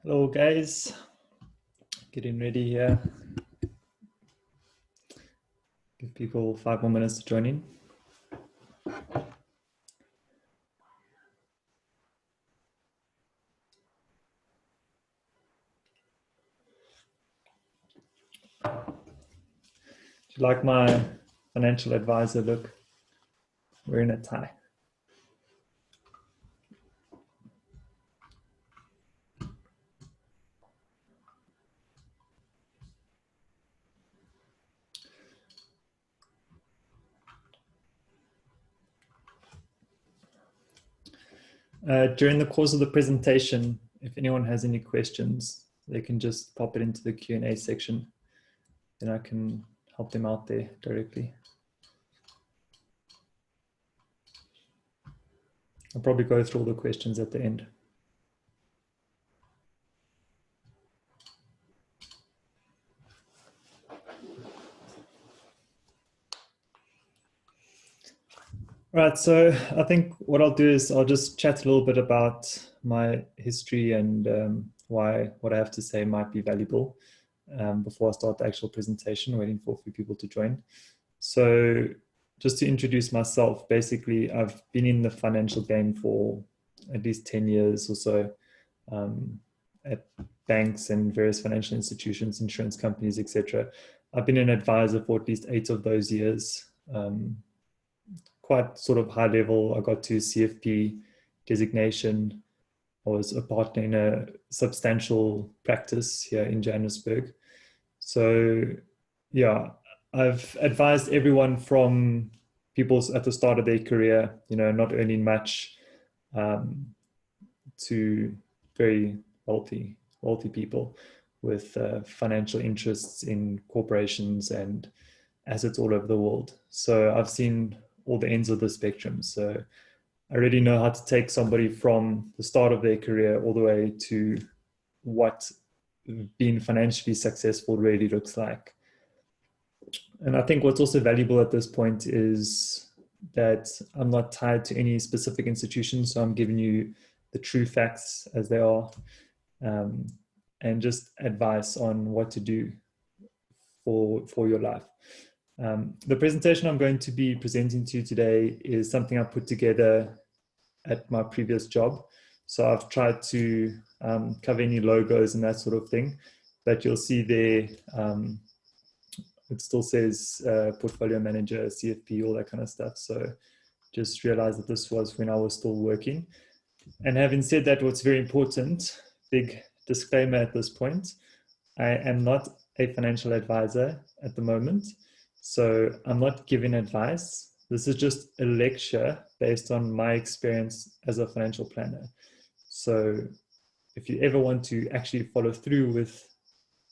Hello guys, getting ready here. Give people 5 more minutes to join in. Do you like my financial advisor look? Wearing a tie. During the course of the presentation, if anyone has any questions, they can just pop it into the Q&A section. Then I can help them out there directly. I'll probably go through all the questions at the end. Right, so I think what I'll do is I'll just chat a little bit about my history and why what I have to say might be valuable before I start the actual presentation, waiting for a few people to join. So just to introduce myself, basically I've been in the financial game for at least 10 years or so at banks and various financial institutions, insurance companies, etc. I've been an advisor for at least 8 of those years. Quite sort of high level. I got to CFP designation. I was a partner in a substantial practice here in Johannesburg. So yeah, I've advised everyone from people at the start of their career, you know, not earning much, to very wealthy people with financial interests in corporations and assets all over the world. So I've seen all the ends of the spectrum. So I already know how to take somebody from the start of their career all the way to what being financially successful really looks like. And I think what's also valuable at this point is that I'm not tied to any specific institution. So I'm giving you the true facts as they are, and just advice on what to do for your life. The presentation I'm going to be presenting to you today is something I put together at my previous job. So I've tried to cover any logos and that sort of thing, but you'll see there, it still says portfolio manager, CFP, all that kind of stuff. So just realize that this was when I was still working. And having said that, what's very important, big disclaimer at this point, I am not a financial advisor at the moment. So I'm not giving advice. This is just a lecture based on my experience as a financial planner. So if you ever want to actually follow through with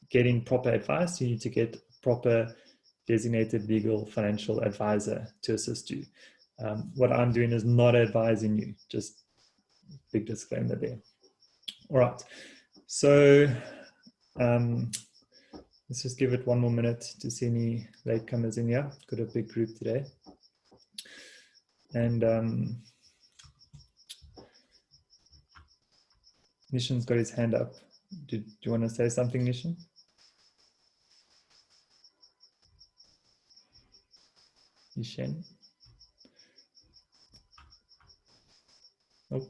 getting proper advice, you need to get a proper designated legal financial advisor to assist you. What I'm doing is not advising you, just big disclaimer there. All right. So let's just give it 1 more minute to see any latecomers in here. Got a big group today. And Nishan's got his hand up. Do you want to say something, Nishan? Nishan? Oh.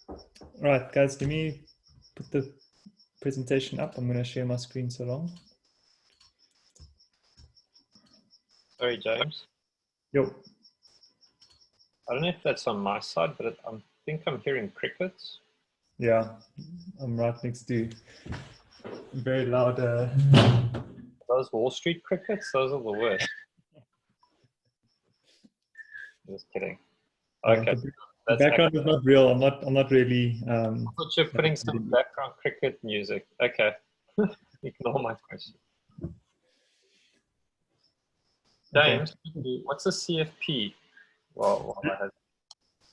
All right, guys, let me put the presentation up. I'm going to share my screen so long. Sorry, James. Yo. I don't know if that's on my side, but I think I'm hearing crickets. Yeah, I'm right next to very loud. Those Wall Street crickets, those are the worst. Just kidding. Okay. The background is not real. I'm not really. I thought you're putting some background cricket music. Okay. Ignore my question. James, okay. What's a CFP? Well,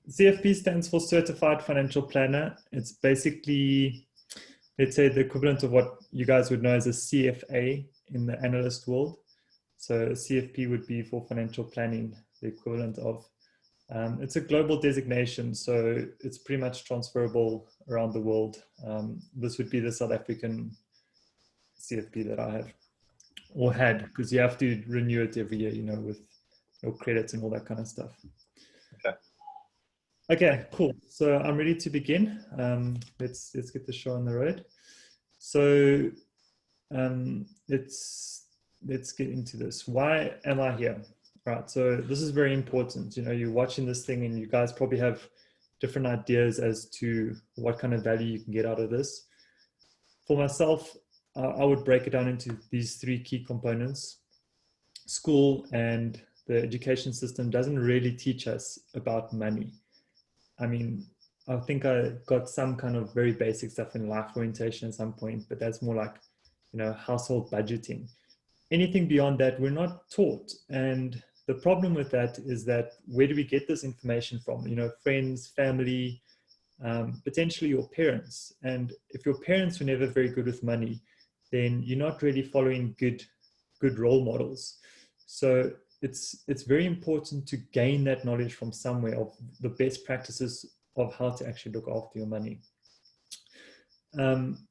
CFP stands for Certified Financial Planner. It's basically, let's say, the equivalent of what you guys would know as a CFA in the analyst world. So CFP would be for financial planning, the equivalent of. It's a global designation, so it's pretty much transferable around the world. This would be the South African CFP that I have, or had, because you have to renew it every year, you know, with your credits and all that kind of stuff. Okay. Okay, cool. So I'm ready to begin. Let's get the show on the road. So let's get into this. Why am I here? Right. So this is very important. You know, you're watching this thing, and you guys probably have different ideas as to what kind of value you can get out of this. For myself, I would break it down into these three key components. School and the education system doesn't really teach us about money. I mean, I think I got some kind of very basic stuff in life orientation at some point, but that's more like, you know, household budgeting. Anything beyond that, we're not taught. And the problem with that is that where do we get this information from? You know, friends, family, potentially your parents. And if your parents were never very good with money, then you're not really following good role models. So it's very important to gain that knowledge from somewhere of the best practices of how to actually look after your money.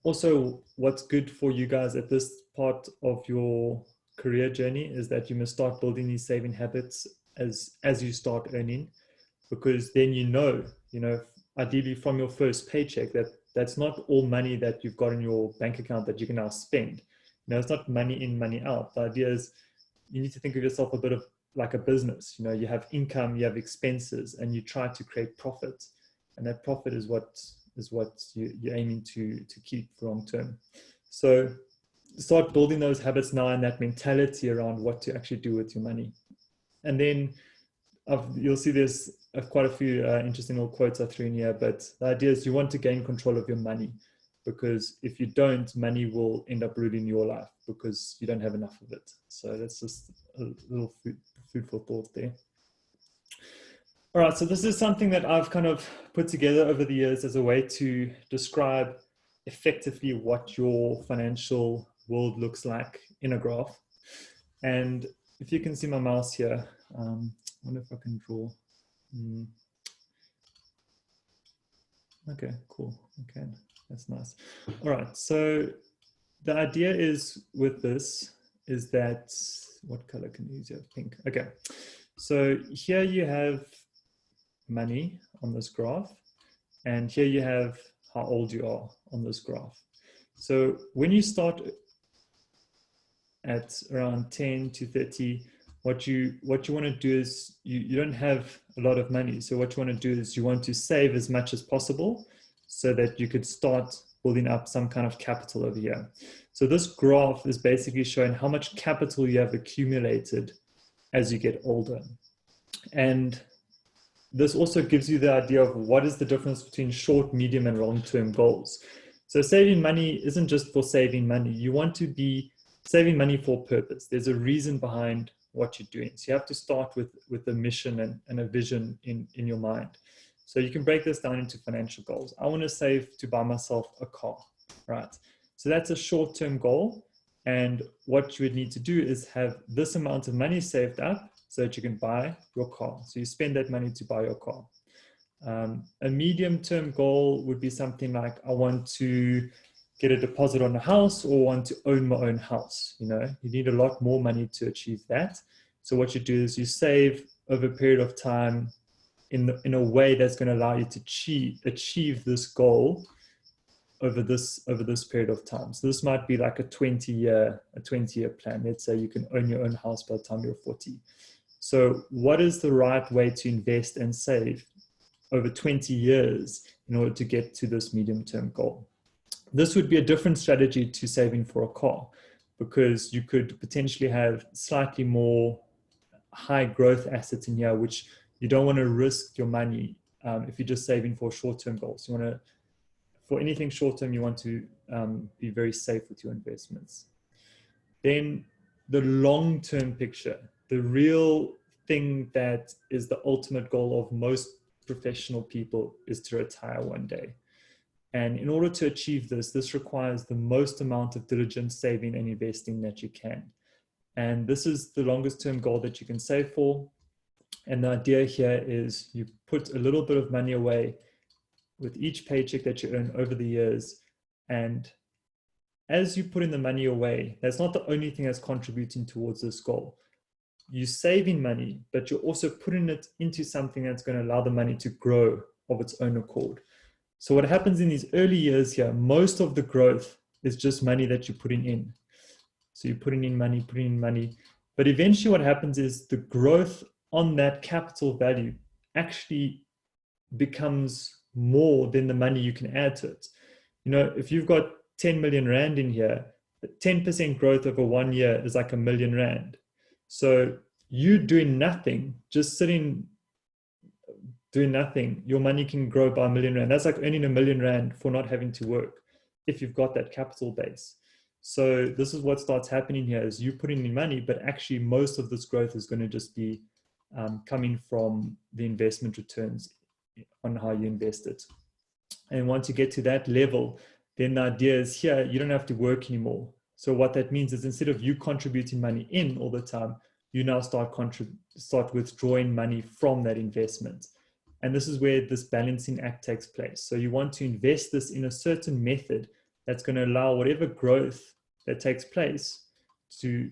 Also, what's good for you guys at this part of your career journey is that you must start building these saving habits as you start earning, because then you know, ideally from your first paycheck, that's not all money that you've got in your bank account that you can now spend. You know, it's not money in, money out. The idea is you need to think of yourself a bit of like a business. You know, you have income, you have expenses, and you try to create profit, and that profit is what you're aiming to keep for long term. So start building those habits now and that mentality around what to actually do with your money. And then you'll see there's quite a few interesting little quotes I threw in here, but the idea is you want to gain control of your money, because if you don't, money will end up ruling your life because you don't have enough of it. So that's just a little food for thought there. All right, so this is something that I've kind of put together over the years as a way to describe effectively what your financial world looks like in a graph. And if you can see my mouse here, I wonder if I can draw. Okay, cool. Okay, that's nice. All right, so the idea is with this is that, what color can you use here? Pink. Okay, so here you have money on this graph, and here you have how old you are on this graph. So when you start at around 10 to 30, what you want to do is you don't have a lot of money. So what you want to do is you want to save as much as possible so that you could start building up some kind of capital over here. So this graph is basically showing how much capital you have accumulated as you get older. And this also gives you the idea of what is the difference between short, medium, and long-term goals. So saving money isn't just for saving money. You want to be saving money for a purpose. There's a reason behind what you're doing. So you have to start with a mission and a vision in your mind. So you can break this down into financial goals. I want to save to buy myself a car, right? So that's a short-term goal. And what you would need to do is have this amount of money saved up so that you can buy your car. So you spend that money to buy your car. A medium-term goal would be something like, I want to get a deposit on a house or want to own my own house. You know, you need a lot more money to achieve that. So what you do is you save over a period of time in a way that's going to allow you to achieve this goal over this period of time. So this might be like a 20-year plan. Let's say you can own your own house by the time you're 40. So what is the right way to invest and save over 20 years in order to get to this medium-term goal? This would be a different strategy to saving for a car, because you could potentially have slightly more high growth assets in here, which you don't want to risk your money if you're just saving for short-term goals. You want to, for anything short-term, you want to be very safe with your investments. Then the long-term picture, the real thing that is the ultimate goal of most professional people, is to retire one day. And in order to achieve this requires the most amount of diligent saving and investing that you can. And this is the longest term goal that you can save for. And the idea here is you put a little bit of money away with each paycheck that you earn over the years. And as you put in the money away, that's not the only thing that's contributing towards this goal. You're saving money, but you're also putting it into something that's going to allow the money to grow of its own accord. So what happens in these early years here, most of the growth is just money that you're putting in. So you're putting in money. But eventually what happens is the growth on that capital value actually becomes more than the money you can add to it. You know, if you've got 10 million Rand in here, 10% growth over 1 year is like R1 million. So you doing nothing, just sitting, doing nothing, your money can grow by R1 million. That's like earning R1 million for not having to work if you've got that capital base. So this is what starts happening here is you putting in money, but actually most of this growth is going to just be coming from the investment returns on how you invest it. And once you get to that level, then the idea is here, you don't have to work anymore. So what that means is instead of you contributing money in all the time, you now start withdrawing money from that investment. And this is where this balancing act takes place. So you want to invest this in a certain method that's going to allow whatever growth that takes place to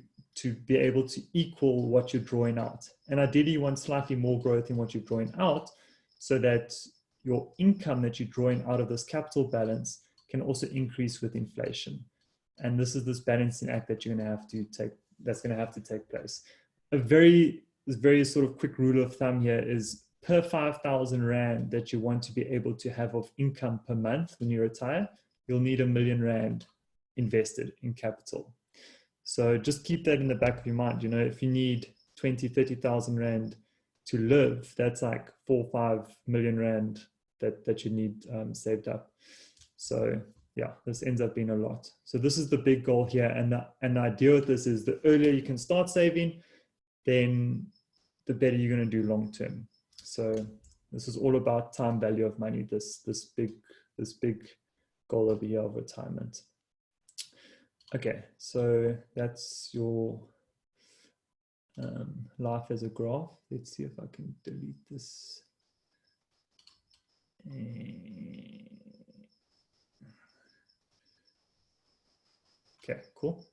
be able to equal what you're drawing out. And ideally you want slightly more growth in what you're drawing out so that your income that you're drawing out of this capital balance can also increase with inflation. And this is this balancing act that you're going to have to take, that's going to have to take place. A very sort of quick rule of thumb here is per 5,000 Rand that you want to be able to have of income per month when you retire, you'll need R1 million invested in capital. So just keep that in the back of your mind. You know, if you need 20, 30,000 Rand to live, that's like 4 or 5 million Rand that you need saved up. So yeah, this ends up being a lot. So this is the big goal here. And the idea with this is the earlier you can start saving, then the better you're going to do long term. So this is all about time value of money, this big goal over here of retirement. Okay, so that's your life as a graph. Let's see if I can delete this. Okay, cool.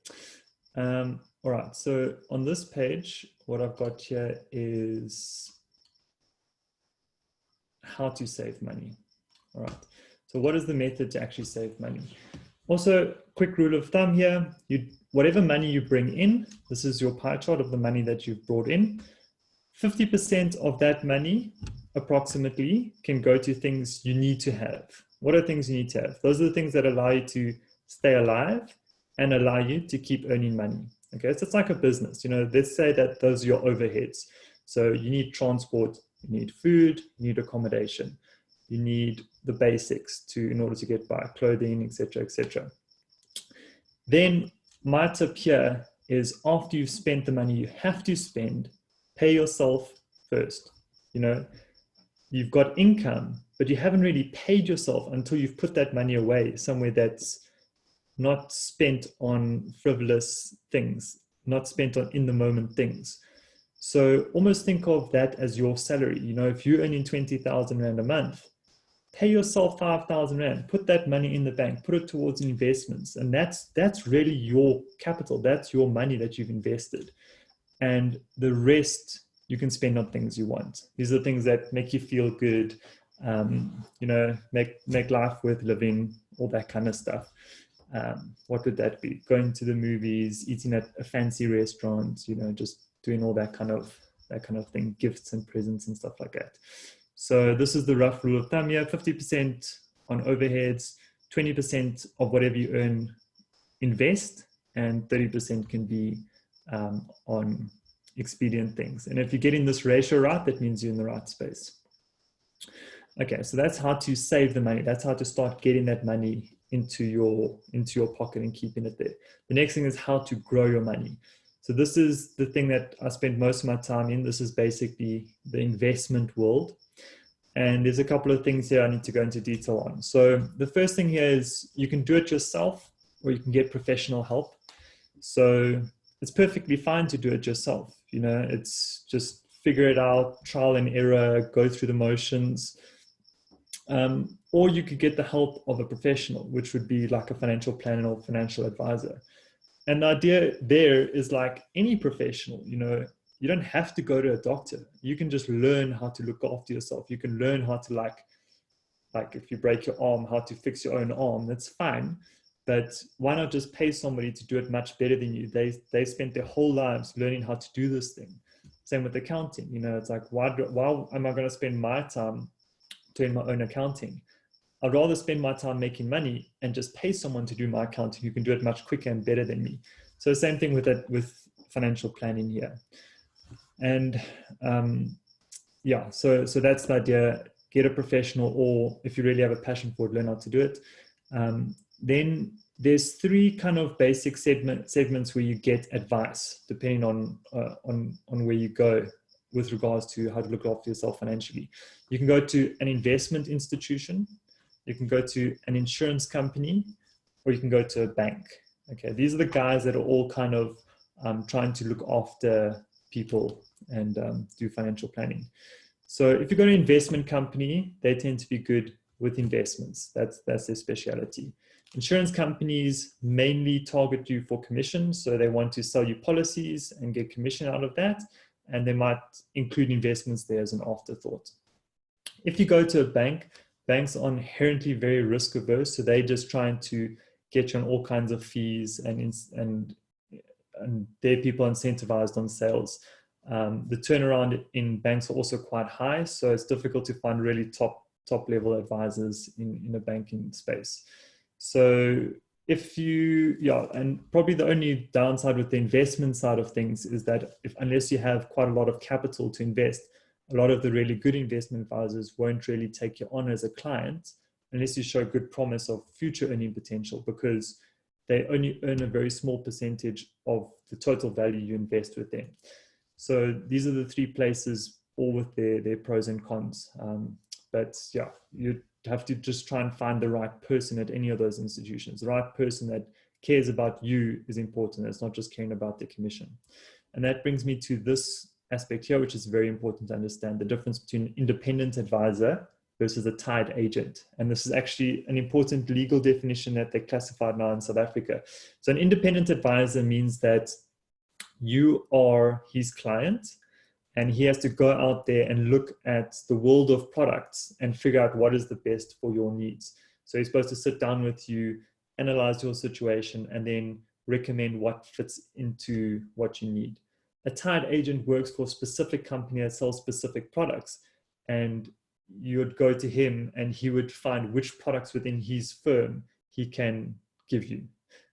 All right, so on this page, what I've got here is how to save money. All right, so what is the method to actually save money? Also, quick rule of thumb here, whatever money you bring in, this is your pie chart of the money that you've brought in, 50% of that money approximately can go to things you need to have. What are things you need to have? Those are the things that allow you to stay alive and allow you to keep earning money. Okay, so it's like a business. You know, let's say that those are your overheads. So you need transport, you need food, you need accommodation, you need the basics in order to get by, clothing, etc., etc. Then my tip here is after you've spent the money you have to spend, pay yourself first. You know, you've got income, but you haven't really paid yourself until you've put that money away somewhere that's not spent on frivolous things, not spent on in the moment things. So almost think of that as your salary. You know, if you're earning 20,000 Rand a month, pay yourself 5,000 Rand, put that money in the bank, put it towards investments. And that's really your capital. That's your money that you've invested. And the rest you can spend on things you want. These are things that make you feel good, you know, make life worth living, all that kind of stuff. What would that be? Going to the movies, eating at a fancy restaurant, you know, just doing all that kind of thing, gifts and presents and stuff like that. So this is the rough rule of thumb here: 50% on overheads, 20% of whatever you earn invest, and 30% can be on expedient things. And if you're getting this ratio right, that means you're in the right space. Okay, so that's how to save the money. That's how to start getting that money into your pocket and keeping it there. The next thing is how to grow your money. So this is the thing that I spend most of my time in. This is basically the investment world. And there's a couple of things here I need to go into detail on. So the first thing here is you can do it yourself or you can get professional help. So it's perfectly fine to do it yourself. You know, it's just figure it out, trial and error, go through the motions. Or you could get the help of a professional, which would be like a financial planner or financial advisor. And the idea there is like any professional, you don't have to go to a doctor. You can just learn how to look after yourself. You can learn how to like if you break your arm, how to fix your own arm. That's fine. But why not just pay somebody to do it much better than you? They spent their whole lives learning how to do this thing. Same with accounting. It's like, why am I going to spend my time doing my own accounting? I'd rather spend my time making money and just pay someone to do my accounting who can do it much quicker and better than me. So same thing with that, with financial planning here. And yeah, so that's the idea. Get a professional, or if you really have a passion for it, learn how to do it. Then there's three kind of basic segments where you get advice, depending on where you go with regards to how to look after yourself financially. You can go to an investment institution, you can go to an insurance company, or you can go to a bank. Okay, these are the guys that are all kind of trying to look after people and do financial planning. So if you go to an investment company, they tend to be good with investments. That's their specialty. Insurance companies mainly target you for commission. So they want to sell you policies and get commission out of that. And they might include investments there as an afterthought. If you go to a bank, banks are inherently very risk averse. So they're just trying to get you on all kinds of fees, and their people incentivized on sales. The turnaround in banks are also quite high, so it's difficult to find really top level advisors in the banking space. So and probably the only downside with the investment side of things is that unless you have quite a lot of capital to invest, a lot of the really good investment advisors won't really take you on as a client unless you show good promise of future earning potential, because they only earn a very small percentage of the total value you invest with them. So these are the three places, all with their pros and cons. But yeah, you have to just try and find the right person at any of those institutions. The right person that cares about you is important. It's not just caring about the commission. And that brings me to this aspect here, which is very important to understand: the difference between an independent advisor versus a tied agent. And this is actually an important legal definition that they classified now in South Africa. So an independent advisor means that you are his client, and he has to go out there and look at the world of products and figure out what is the best for your needs. So he's supposed to sit down with you, analyze your situation, and then recommend what fits into what you need. A tied agent works for a specific company that sells specific products, and you would go to him and he would find which products within his firm he can give you.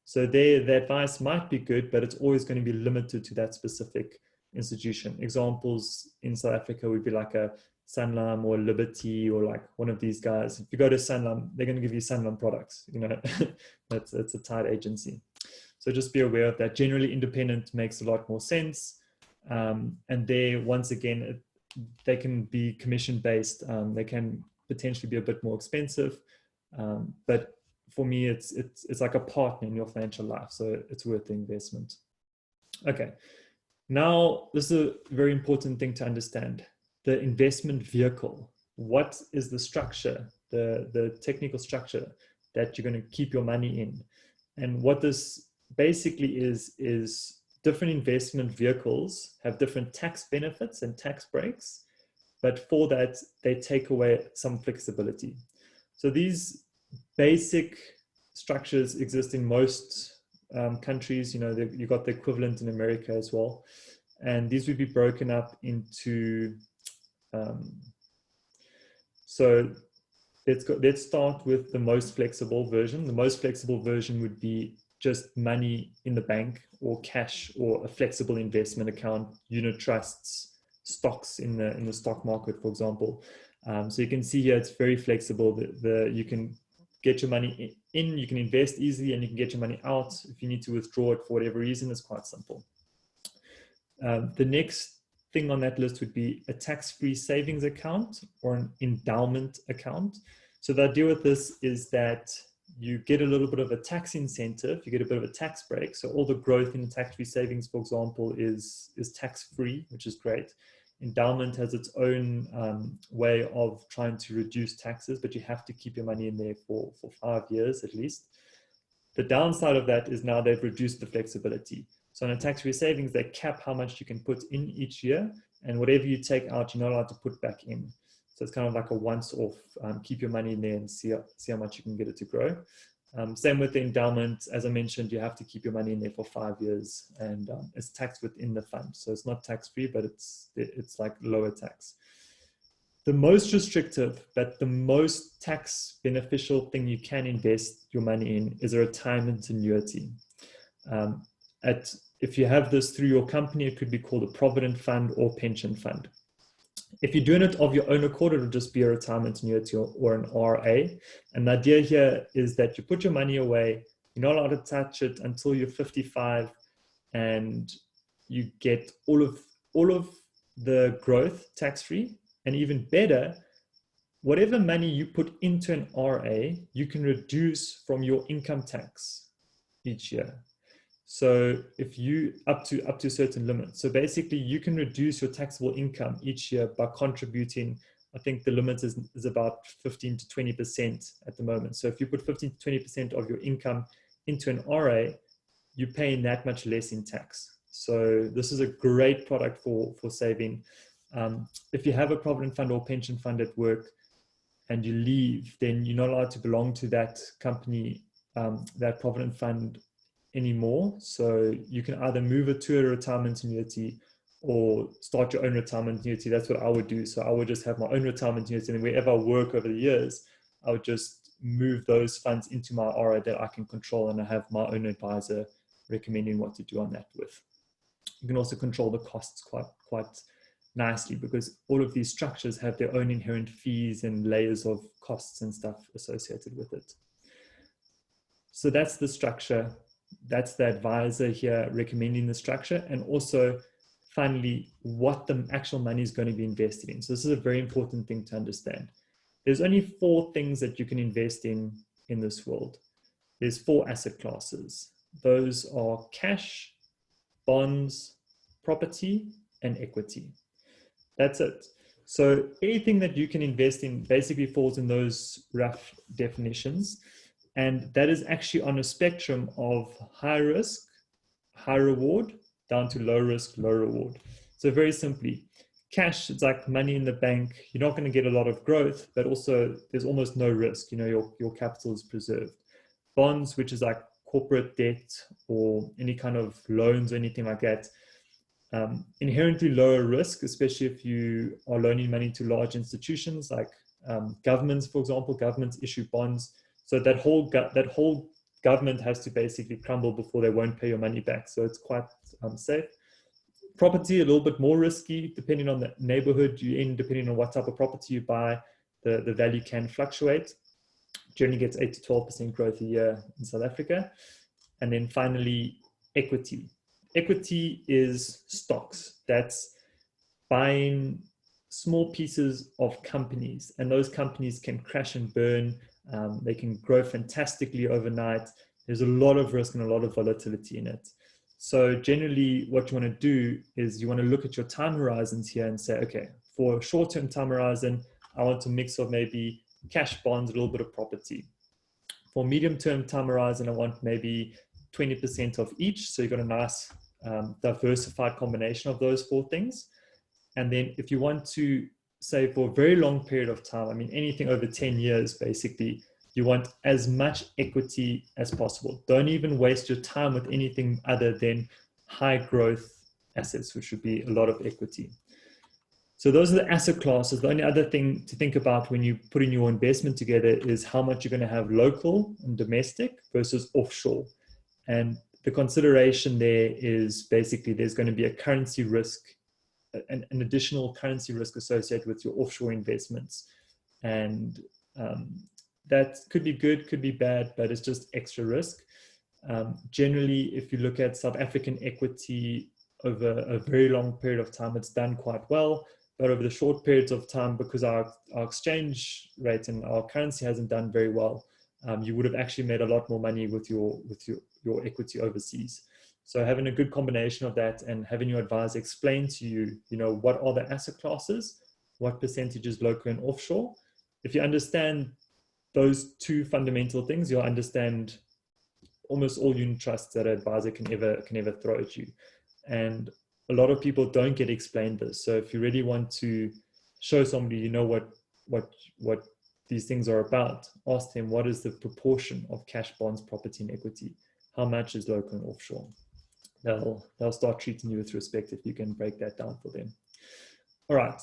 So the advice might be good, but it's always going to be limited to that specific institution. Examples in South Africa would be like a Sanlam or Liberty, or like one of these guys. If you go to Sanlam, they're going to give you Sanlam products. It's a tied agency. So just be aware of that. Generally, independent makes a lot more sense. And they, once again, they can be commission based. They can potentially be a bit more expensive, but for me, it's like a partner in your financial life, so it's worth the investment. Okay, now this is a very important thing to understand: the investment vehicle. What is the structure, the technical structure that you're going to keep your money in? And what this basically is different investment vehicles have different tax benefits and tax breaks, but for that, they take away some flexibility. So these basic structures exist in most countries. You've got the equivalent in America as well. And these would be broken up into, so let's start with the most flexible version. The most flexible version would be just money in the bank, or cash, or a flexible investment account, unit trusts, stocks in the stock market, for example. So you can see here it's very flexible. You can get your money in, you can invest easily, and you can get your money out. If you need to withdraw it for whatever reason, it's quite simple. The next thing on that list would be a tax-free savings account or an endowment account. So the idea with this is that you get a little bit of a tax incentive, you get a bit of a tax break. So all the growth in tax-free savings, for example, is tax-free, which is great. Endowment has its own way of trying to reduce taxes, but you have to keep your money in there for 5 years at least. The downside of that is now they've reduced the flexibility. So in a tax-free savings, they cap how much you can put in each year, and whatever you take out, you're not allowed to put back in. So it's kind of like a once-off, keep your money in there and see how much you can get it to grow. Same with the endowment. As I mentioned, you have to keep your money in there for 5 years, and it's taxed within the fund. So it's not tax-free, but it's like lower tax. The most restrictive, but the most tax beneficial thing you can invest your money in is a retirement annuity. If you have this through your company, it could be called a provident fund or pension fund. If you're doing it of your own accord, it'll just be a retirement annuity or an RA. And the idea here is that you put your money away, you're not allowed to touch it until you're 55, and you get all of the growth tax-free. And even better, whatever money you put into an RA, you can reduce from your income tax each year. So if you up to a certain limit. So basically you can reduce your taxable income each year by contributing, I think the limit is about 15 to 20% at the moment. So if you put 15 to 20% of your income into an RA, you're paying that much less in tax. So this is a great product for saving. If you have a provident fund or pension fund at work and you leave, then you're not allowed to belong to that company, that provident fund anymore. So you can either move it to a retirement annuity or start your own retirement annuity. That's what I would do. So I would just have my own retirement annuity, and wherever I work over the years, I would just move those funds into my RA that I can control, and I have my own advisor recommending what to do on that with. You can also control the costs quite nicely, because all of these structures have their own inherent fees and layers of costs and stuff associated with it. So that's the structure. That's the advisor here recommending the structure, and also finally what the actual money is going to be invested in. So this is a very important thing to understand. There's only 4 things that you can invest in this world. There's 4 asset classes. Those are cash, bonds, property, and equity. That's it. So anything that you can invest in basically falls in those rough definitions. And that is actually on a spectrum of high risk, high reward, down to low risk, low reward. So very simply, cash, it's like money in the bank. You're not going to get a lot of growth, but also there's almost no risk. You know, your capital is preserved. Bonds, which is like corporate debt or any kind of loans or anything like that, inherently lower risk, especially if you are loaning money to large institutions like governments, for example. Governments issue bonds. So that whole government has to basically crumble before they won't pay your money back. So it's quite safe. Property, a little bit more risky, depending on the neighborhood you're in, depending on what type of property you buy, the value can fluctuate. Generally gets 8 to 12% growth a year in South Africa. And then finally, equity. Equity is stocks. That's buying small pieces of companies, and those companies can crash and burn. They can grow fantastically overnight. There's a lot of risk and a lot of volatility in it. So generally what you want to do is you want to look at your time horizons here and say, okay, for a short-term time horizon, I want a mix of maybe cash, bonds, a little bit of property. For medium-term time horizon, I want maybe 20% of each. So you've got a nice diversified combination of those 4 things. And then if you want to say for a very long period of time, I mean, anything over 10 years, basically, you want as much equity as possible. Don't even waste your time with anything other than high growth assets, which would be a lot of equity. So those are the asset classes. The only other thing to think about when you put in your investment together is how much you're going to have local and domestic versus offshore. And the consideration there is basically there's going to be a currency risk, an additional currency risk associated with your offshore investments. And that could be good, could be bad, but it's just extra risk. Generally, if you look at South African equity over a very long period of time, it's done quite well. But over the short periods of time, because our exchange rate and our currency hasn't done very well, you would have actually made a lot more money with your equity overseas. So having a good combination of that and having your advisor explain to you, what are the asset classes, what percentage is local and offshore. If you understand those two fundamental things, you'll understand almost all unit trusts that an advisor can ever throw at you. And a lot of people don't get explained this. So if you really want to show somebody, what these things are about, ask them what is the proportion of cash, bonds, property, and equity. How much is local and offshore? They'll start treating you with respect if you can break that down for them. All right.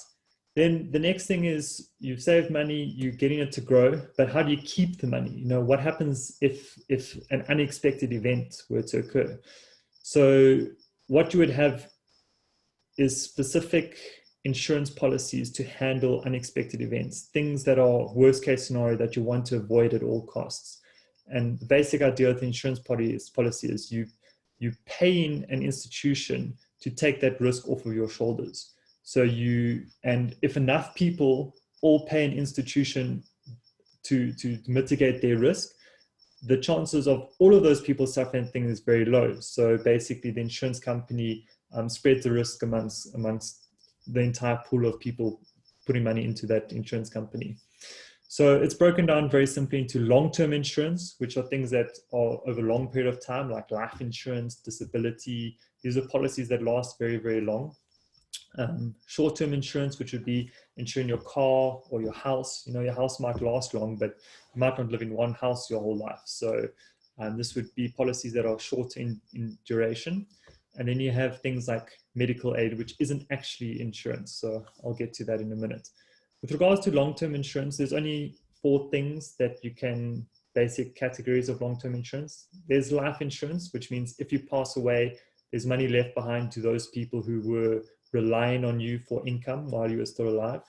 Then the next thing is you've saved money, you're getting it to grow, but how do you keep the money? What happens if an unexpected event were to occur? So what you would have is specific insurance policies to handle unexpected events, things that are worst case scenario that you want to avoid at all costs. And the basic idea of the insurance policy is you paying an institution to take that risk off of your shoulders. So and if enough people all pay an institution to mitigate their risk, the chances of all of those people suffering things is very low. So basically the insurance company spreads the risk amongst the entire pool of people putting money into that insurance company. So it's broken down very simply into long-term insurance, which are things that are over a long period of time, like life insurance, disability. These are policies that last very, very long. Short-term insurance, which would be insuring your car or your house. Your house might last long, but you might not live in one house your whole life. So this would be policies that are short in duration. And then you have things like medical aid, which isn't actually insurance. So I'll get to that in a minute. With regards to long-term insurance, there's only 4 things that you can, basic categories of long-term insurance. There's life insurance, which means if you pass away, there's money left behind to those people who were relying on you for income while you were still alive.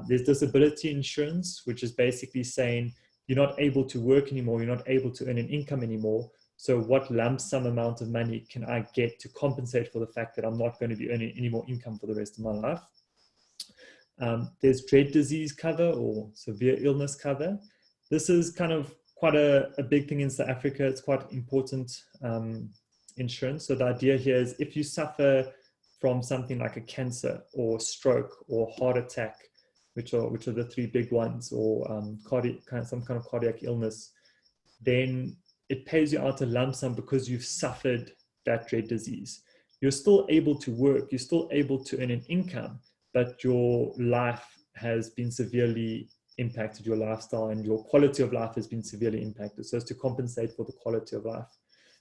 There's disability insurance, which is basically saying you're not able to work anymore, you're not able to earn an income anymore. So what lump sum amount of money can I get to compensate for the fact that I'm not going to be earning any more income for the rest of my life? There's dread disease cover or severe illness cover. This is kind of quite a big thing in South Africa. It's quite important insurance. So the idea here is if you suffer from something like a cancer or stroke or heart attack, which are the 3 big ones, or some kind of cardiac illness, then it pays you out a lump sum because you've suffered that dread disease. You're still able to work, you're still able to earn an income, but your life has been severely impacted, your lifestyle and your quality of life has been severely impacted. So it's to compensate for the quality of life.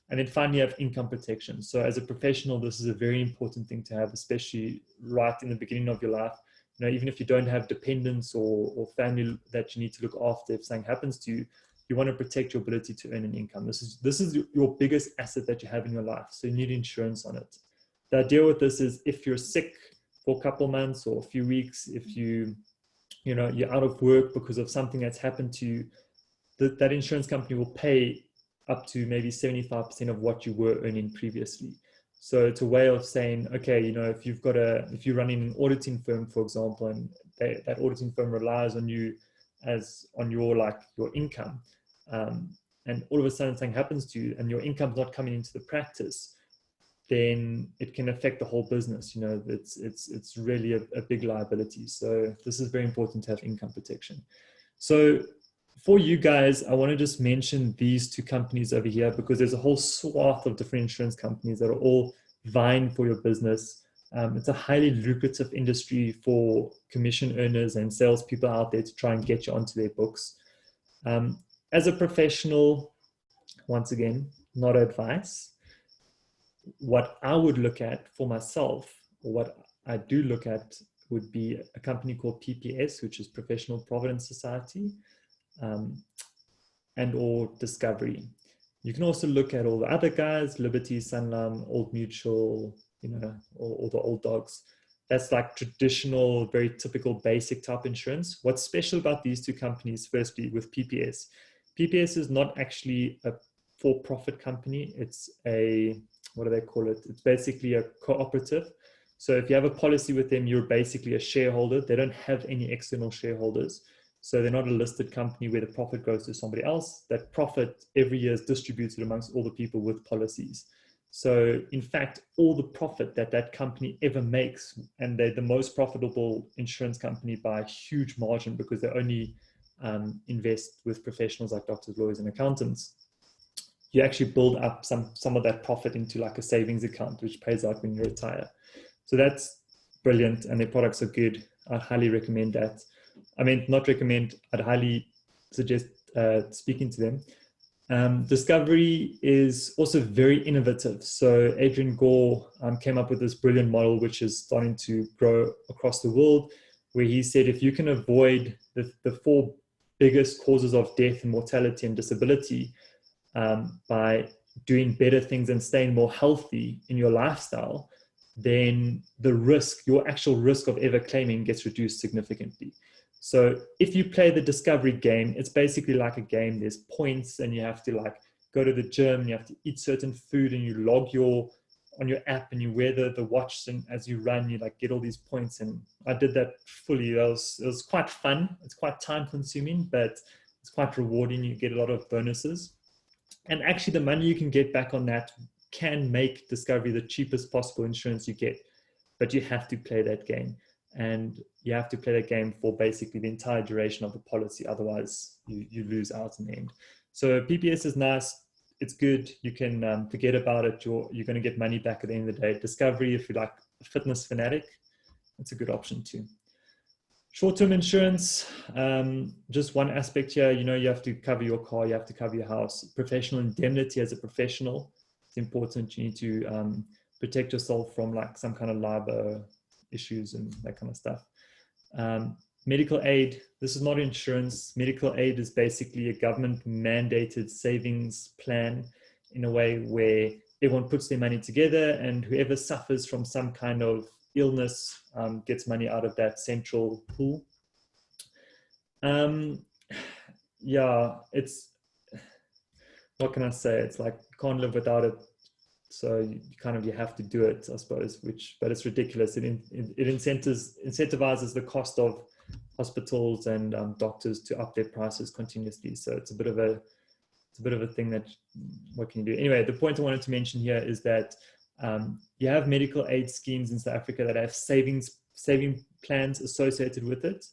And then finally, you have income protection. So as a professional, this is a very important thing to have, especially right in the beginning of your life. Even if you don't have dependents or family that you need to look after, if something happens to you, you want to protect your ability to earn an income. This is your biggest asset that you have in your life. So you need insurance on it. The idea with this is if you're sick for a couple months or a few weeks, if you're out of work because of something that's happened to you, that insurance company will pay up to maybe 75% of what you were earning previously. So it's a way of saying, okay, if you're running an auditing firm, for example, and that auditing firm relies on you on your income, and all of a sudden something happens to you and your income's not coming into the practice, then it can affect the whole business. It's really a big liability. So this is very important to have income protection. So for you guys, I want to just mention these 2 companies over here because there's a whole swath of different insurance companies that are all vying for your business. It's a highly lucrative industry for commission earners and salespeople out there to try and get you onto their books. As a professional, once again, not advice. What I would look at for myself, or what I do look at, would be a company called PPS, which is Professional Provident Society, and or Discovery. You can also look at all the other guys, Liberty, Sanlam, Old Mutual, all the old dogs. That's like traditional, very typical basic type insurance. What's special about these 2 companies, firstly, with PPS is not actually a for-profit company. It's what do they call it? It's basically a cooperative. So if you have a policy with them, you're basically a shareholder. They don't have any external shareholders. So they're not a listed company where the profit goes to somebody else. That profit every year is distributed amongst all the people with policies. So in fact, all the profit that that company ever makes, and they're the most profitable insurance company by a huge margin because they only invest with professionals like doctors, lawyers, and accountants. You actually build up some of that profit into like a savings account, which pays out when you retire. So that's brilliant, and their products are good. I'd highly recommend that. I mean, not recommend, I'd highly suggest speaking to them. Discovery is also very innovative. So Adrian Gore came up with this brilliant model, which is starting to grow across the world, where he said if you can avoid the four biggest causes of death and mortality and disability by doing better things and staying more healthy in your lifestyle, then the risk, your actual risk of ever claiming gets reduced significantly. So if you play the discovery game, it's basically like a game. There's points, and you have to like go to the gym, and you have to eat certain food, and you log on your app, and you wear the watch, and as you run, you like get all these points. And I did that fully. It was quite fun. It's quite time consuming, but it's quite rewarding. You get a lot of bonuses. And actually the money you can get back on that can make Discovery the cheapest possible insurance you get, but you have to play that game, and you have to play that game for basically the entire duration of the policy. Otherwise you lose out in the end. So PPS is nice. It's good. You can forget about it. You're going to get money back at the end of the day. Discovery, if you're like a fitness fanatic, it's a good option too. Short-term insurance, just one aspect here, you have to cover your car, you have to cover your house. Professional indemnity as a professional, it's important. You need to protect yourself from like some kind of labor issues and that kind of stuff. Medical aid, this is not insurance. Medical aid is basically a government mandated savings plan in a way where everyone puts their money together, and whoever suffers from some kind of illness gets money out of that central pool. Yeah, it's, what can I say? It's like you can't live without it. So you have to do it, I suppose, but it's ridiculous. It incentivizes the cost of hospitals and doctors to up their prices continuously. So it's a bit of a thing that, what can you do? Anyway, the point I wanted to mention here is that you have medical aid schemes in South Africa that have saving plans associated with it.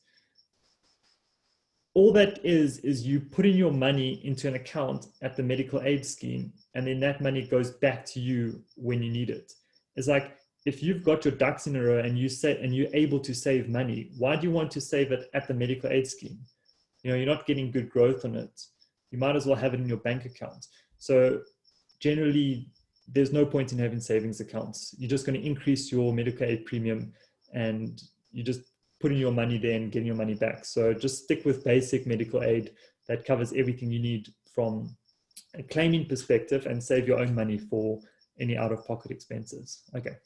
All that is you putting your money into an account at the medical aid scheme, and then that money goes back to you when you need it. It's like, if you've got your ducks in a row and you're able to save money, why do you want to save it at the medical aid scheme? You're not getting good growth on it. You might as well have it in your bank account. So generally, there's no point in having savings accounts. You're just going to increase your medical aid premium, and you just putting your money there and getting your money back. So just stick with basic medical aid that covers everything you need from a claiming perspective, and save your own money for any out-of-pocket expenses. Okay.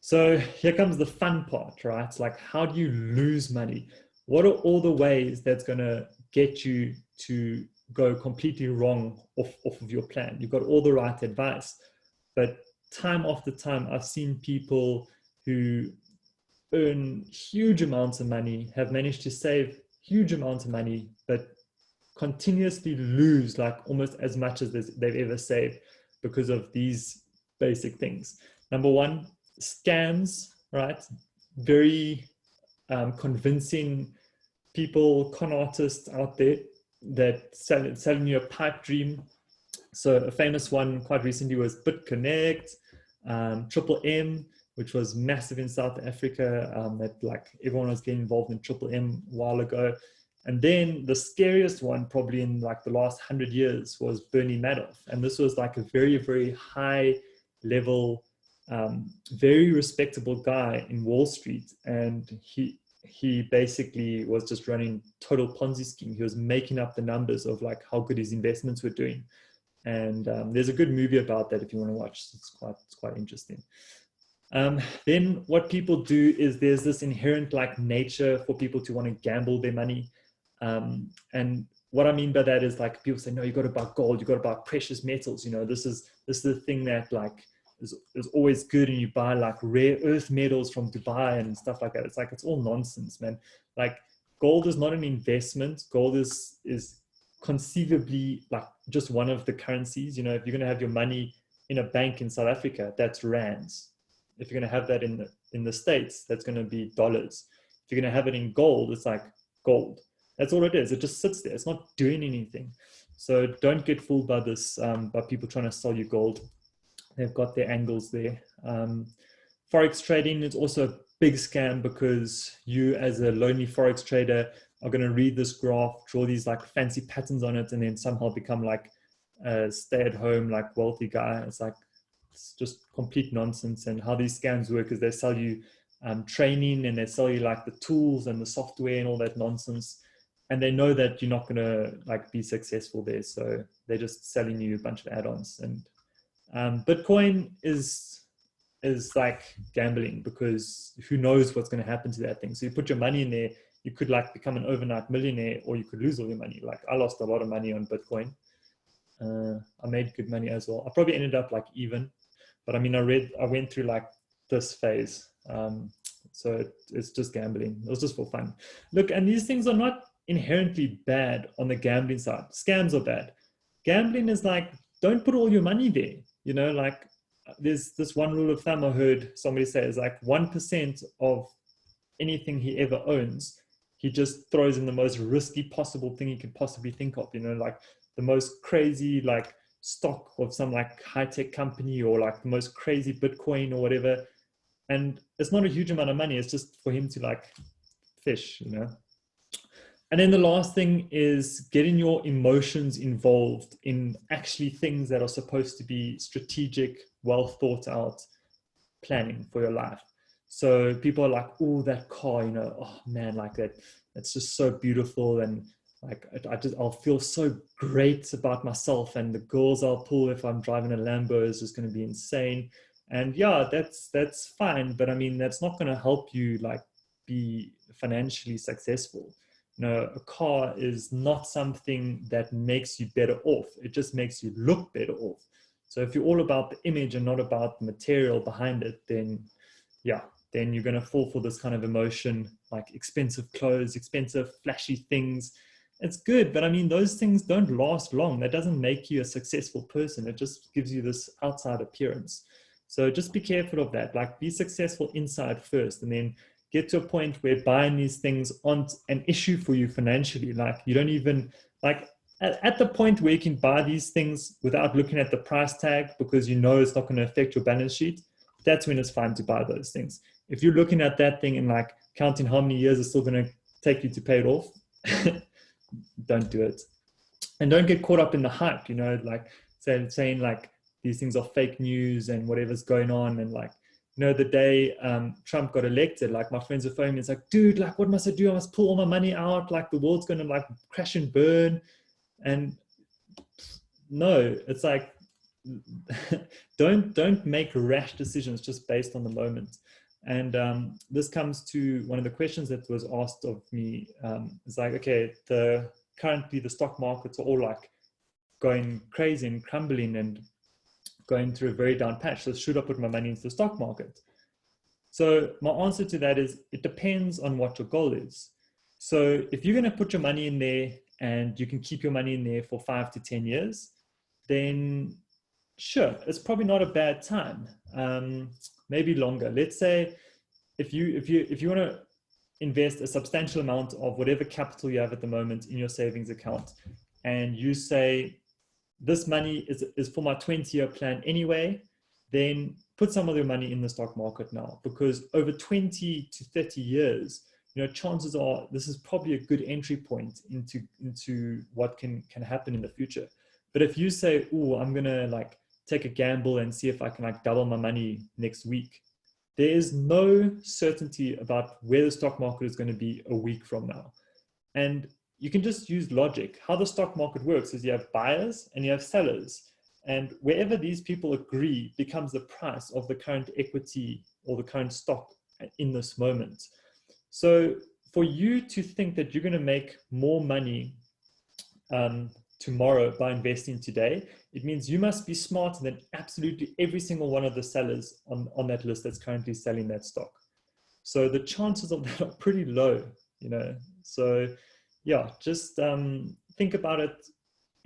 So here comes the fun part, right? It's like, how do you lose money? What are all the ways that's going to get you to go completely wrong off of your plan? You've got all the right advice, but time after time, I've seen people who earn huge amounts of money, have managed to save huge amounts of money, but continuously lose like almost as much as they've ever saved because of these basic things. Number one, scams, right? Very convincing people, con artists out there that selling you a pipe dream. So a famous one quite recently was BitConnect, Triple M, which was massive in South Africa, that like everyone was getting involved in Triple M a while ago. And then the scariest one probably in like the last 100 years was Bernie Madoff. And this was like a very, very high level, very respectable guy in Wall Street. And he basically was just running total Ponzi scheme. He was making up the numbers of like how good his investments were doing. And there's a good movie about that if you want to watch. It's quite interesting. Then what people do is there's this inherent like nature for people to want to gamble their money. And what I mean by that is like people say, no, you got to buy gold, you got to buy precious metals. This is the thing that like is always good, and you buy like rare earth metals from Dubai and stuff like that. It's like, it's all nonsense, man. Like gold is not an investment. Gold is conceivably like just one of the currencies. If you're going to have your money in a bank in South Africa, that's rands. If you're going to have that in the States, that's going to be dollars. If you're going to have it in gold, it's like gold. That's all it is. It just sits there. It's not doing anything. So don't get fooled by this, by people trying to sell you gold. They've got their angles there. Forex trading is also a big scam, because you as a lonely Forex trader are going to read this graph, draw these like fancy patterns on it, and then somehow become like a stay-at-home, like wealthy guy. It's just complete nonsense. And how these scams work is they sell you training, and they sell you like the tools and the software and all that nonsense. And they know that you're not going to like be successful there. So they're just selling you a bunch of add-ons. And Bitcoin is like gambling, because who knows what's going to happen to that thing. So you put your money in there, you could like become an overnight millionaire, or you could lose all your money. Like I lost a lot of money on Bitcoin. I made good money as well. I probably ended up like even, but I mean, I went through like this phase. So it's just gambling. It was just for fun. Look, and these things are not inherently bad on the gambling side. Scams are bad. Gambling is like, don't put all your money there. You know, like there's this one rule of thumb I heard somebody say is like 1% of anything he ever owns, he just throws in the most risky possible thing he could possibly think of. You know, like the most crazy like stock of some like high-tech company, or like the most crazy Bitcoin or whatever. And it's not a huge amount of money. It's just for him to like fish, you know. And then the last thing is getting your emotions involved in actually things that are supposed to be strategic, well thought out planning for your life. So people are like, oh, that car, you know, oh man, like that, it's just so beautiful. And like, I'll feel so great about myself. And the girls I'll pull if I'm driving a Lambo is just going to be insane. And yeah, that's fine. But I mean, that's not going to help you like be financially successful. You know, a car is not something that makes you better off. It just makes you look better off. So if you're all about the image and not about the material behind it, then yeah, then you're going to fall for this kind of emotion, like expensive clothes, expensive flashy things. It's good, but I mean, those things don't last long. That doesn't make you a successful person. It just gives you this outside appearance. So just be careful of that. Like be successful inside first, and then get to a point where buying these things aren't an issue for you financially. Like you don't even like at the point where you can buy these things without looking at the price tag, because you know it's not going to affect your balance sheet. That's when it's fine to buy those things. If you're looking at that thing and like counting how many years it's still going to take you to pay it off, don't do it. And don't get caught up in the hype, you know, like saying like these things are fake news and whatever's going on. And like, you know, the day Trump got elected, like my friends were phoning me, it's like, dude, like what must I do? I must pull all my money out, like the world's going to like crash and burn. And no, it's like, don't make rash decisions just based on the moment. And this comes to one of the questions that was asked of me. It's like, okay, currently the stock markets are all like going crazy and crumbling and going through a very down patch. So should I put my money into the stock market? So my answer to that is it depends on what your goal is. So if you're going to put your money in there and you can keep your money in there for 5 to 10 years, then sure, it's probably not a bad time. Maybe longer. Let's say if you want to invest a substantial amount of whatever capital you have at the moment in your savings account, and you say this money is for my 20-year plan anyway, then put some of your money in the stock market now, because over 20 to 30 years, you know, chances are this is probably a good entry point into what can happen in the future. But if you say, oh, I'm gonna like take a gamble and see if I can like double my money next week, there is no certainty about where the stock market is going to be a week from now. And you can just use logic. How the stock market works is you have buyers and you have sellers. And wherever these people agree becomes the price of the current equity or the current stock in this moment. So for you to think that you're going to make more money tomorrow by investing today, it means you must be smarter than absolutely every single one of the sellers on that list that's currently selling that stock. So the chances of that are pretty low, you know. So yeah, just think about it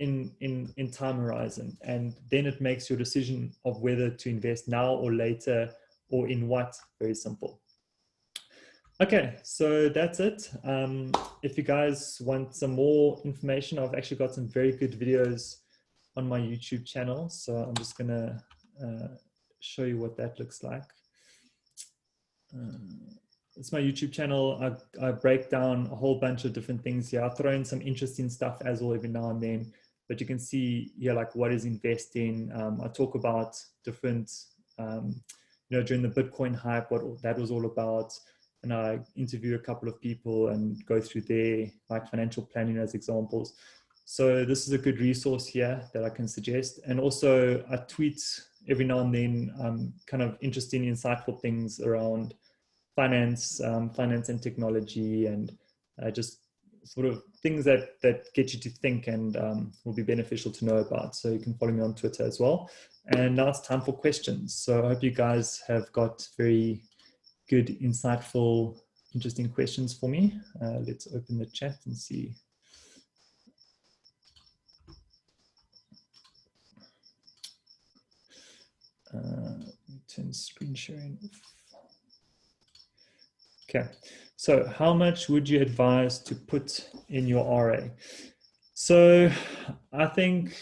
in time horizon, and then it makes your decision of whether to invest now or later or in what very simple. Okay, so that's it. If you guys want some more information, I've actually got some very good videos on my YouTube channel. So I'm just gonna show you what that looks like. It's my YouTube channel. I break down a whole bunch of different things here. I throw in some interesting stuff as well every now and then, but you can see here like what is investing. I talk about different, during the Bitcoin hype, what that was all about. And I interview a couple of people and go through their like financial planning as examples. So this is a good resource here that I can suggest. And also I tweet every now and then kind of interesting, insightful things around finance, finance and technology, and just sort of things that get you to think and will be beneficial to know about. So you can follow me on Twitter as well. And now it's time for questions. So I hope you guys have got very good, insightful, interesting questions for me. Let's open the chat and see. Turn screen sharing off. Okay, so how much would you advise to put in your RA? So I think,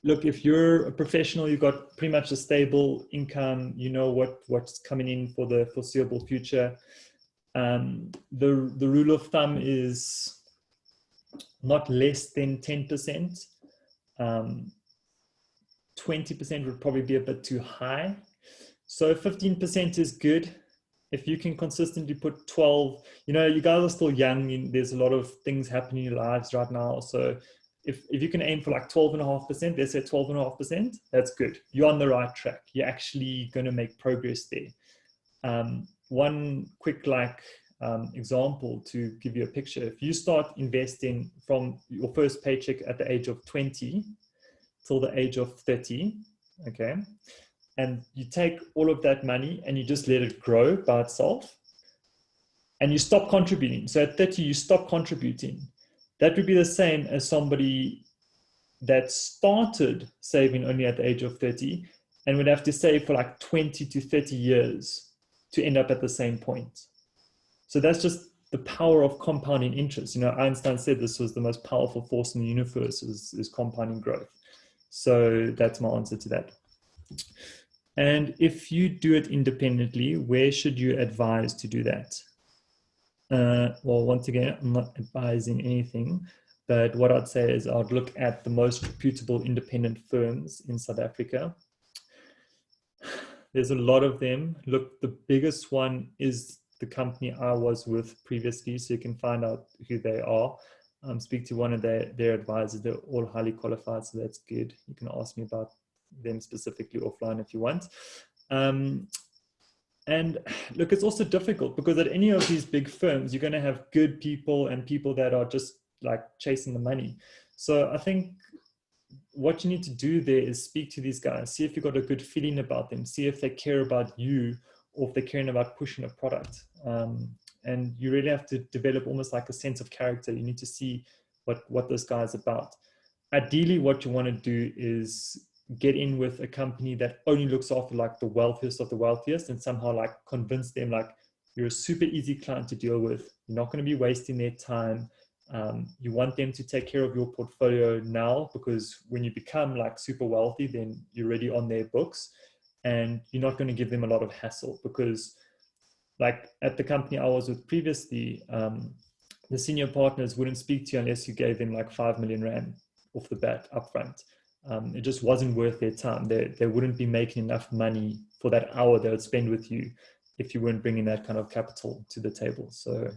look, if you're a professional, you've got pretty much a stable income, you know what's coming in for the foreseeable future. The rule of thumb is not less than 10%. 20% would probably be a bit too high. So 15% is good. If you can consistently put 12, you guys are still young. There's a lot of things happening in your lives right now. So if you can aim for like 12.5%, let's say 12.5%, that's good. You're on the right track. You're actually going to make progress there. One quick example to give you a picture. If you start investing from your first paycheck at the age of 20 till the age of 30, okay, and you take all of that money and you just let it grow by itself and you stop contributing. So at 30, you stop contributing. That would be the same as somebody that started saving only at the age of 30 and would have to save for like 20 to 30 years to end up at the same point. So that's just the power of compounding interest. Einstein said this was the most powerful force in the universe is compounding growth. So that's my answer to that. And if you do it independently, where should you advise to do that? Well, once again, I'm not advising anything, but what I'd say is I'd look at the most reputable independent firms in South Africa. There's a lot of them. Look, the biggest one is the company I was with previously, so you can find out who they are. Speak to one of their advisors. They're all highly qualified, so that's good. You can ask me about them specifically offline if you want. And look, it's also difficult because at any of these big firms, you're going to have good people and people that are just like chasing the money. So I think what you need to do there is speak to these guys, see if you've got a good feeling about them, see if they care about you or if they're caring about pushing a product. And you really have to develop almost like a sense of character. You need to see what this guy's about. Ideally, what you want to do is get in with a company that only looks after like the wealthiest of the wealthiest and somehow like convince them like you're a super easy client to deal with. You're not going to be wasting their time. You want them to take care of your portfolio now, because when you become like super wealthy, then you're already on their books and you're not going to give them a lot of hassle, because like at the company I was with previously, the senior partners wouldn't speak to you unless you gave them like 5 million Rand off the bat upfront. It just wasn't worth their time. They wouldn't be making enough money for that hour they would spend with you if you weren't bringing that kind of capital to the table. So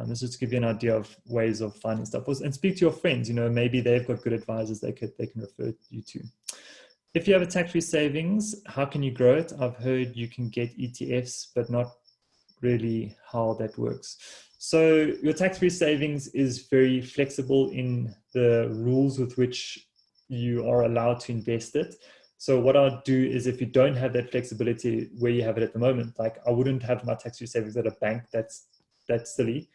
this is to give you an idea of ways of finding stuff. And speak to your friends. Maybe they've got good advisors they can refer you to. If you have a tax-free savings, how can you grow it? I've heard you can get ETFs, but not really how that works. So your tax-free savings is very flexible in the rules with which you are allowed to invest it. So what I'd do is, if you don't have that flexibility where you have it at the moment, like I wouldn't have my tax-free savings at a bank, that's silly.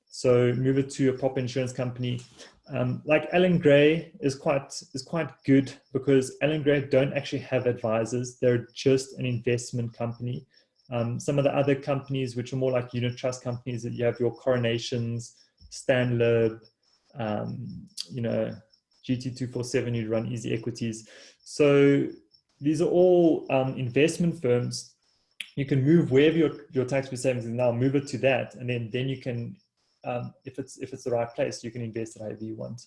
So move it to a proper insurance company. Like Allen Gray is quite good, because Allen Gray don't actually have advisors. They're just an investment company. Some of the other companies, which are more like unit trust companies, that you have your Coronations, Stanlib, you know, GT247, you run Easy Equities. So these are all investment firms. You can move wherever your tax-free savings is now, move it to that, and then you can, if it's the right place, you can invest it however you want.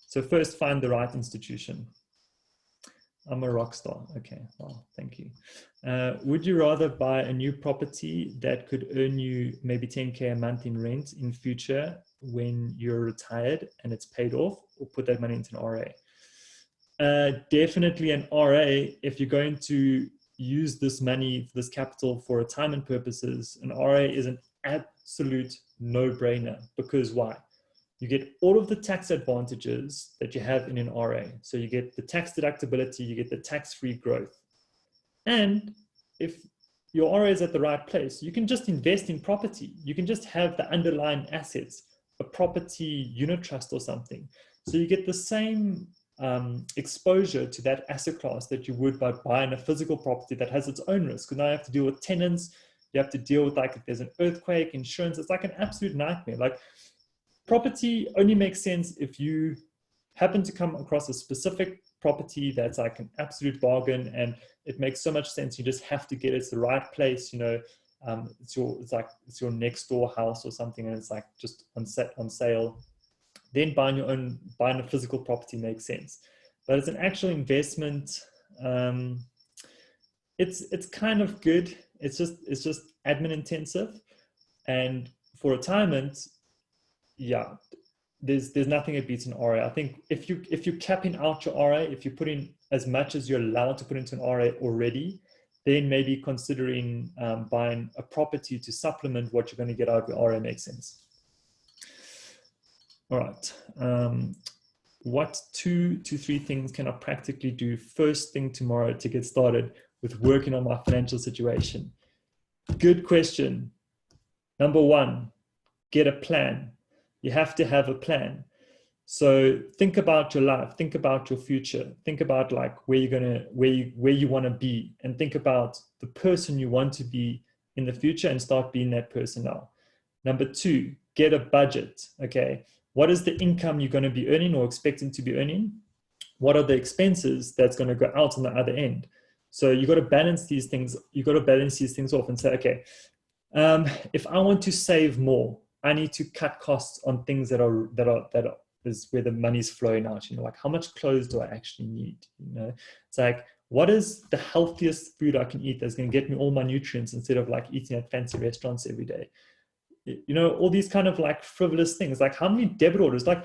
So first, find the right institution. I'm a rock star. Okay, well, thank you. Would you rather buy a new property that could earn you maybe 10K a month in rent in future when you're retired and it's paid off, or put that money into an RA? Definitely an RA. If you're going to use this money, this capital, for retirement purposes, an RA is an absolute no-brainer. Because why? You get all of the tax advantages that you have in an RA. So you get the tax deductibility, you get the tax-free growth. And if your RA is at the right place, you can just invest in property. You can just have the underlying assets, a property unit trust or something. So you get the same exposure to that asset class that you would by buying a physical property that has its own risk. Because now you have to deal with tenants, you have to deal with, like, if there's an earthquake, insurance. It's like an absolute nightmare. Like, property only makes sense if you happen to come across a specific property that's like an absolute bargain, and it makes so much sense. You just have to get it. It's the right place, you know. It's your next door house or something, and it's like just on sale. Then buying a physical property makes sense. But as an actual investment, it's kind of good. It's just admin intensive, and for retirement, yeah, there's nothing that beats an RA. I think if you're capping out your RA, if you put in as much as you're allowed to put into an RA already, then maybe considering buying a property to supplement what you're going to get out of your RA makes sense. All right. What 2 to 3 things can I practically do first thing tomorrow to get started with working on my financial situation? Good question. Number 1, get a plan. You have to have a plan. So think about your life, think about your future, think about like where you want to be, and think about the person you want to be in the future, and start being that person now. Number 2, get a budget. Okay, what is the income you're going to be earning or expecting to be earning? What are the expenses that's going to go out on the other end? So you got to balance these things. You got to balance these things off and say, okay, if I want to save more, I need to cut costs on things that is where the money's flowing out. You know, like, how much clothes do I actually need? You know, it's like, what is the healthiest food I can eat that's going to get me all my nutrients, instead of like eating at fancy restaurants every day? You know, all these kind of like frivolous things. Like, how many debit orders? Like,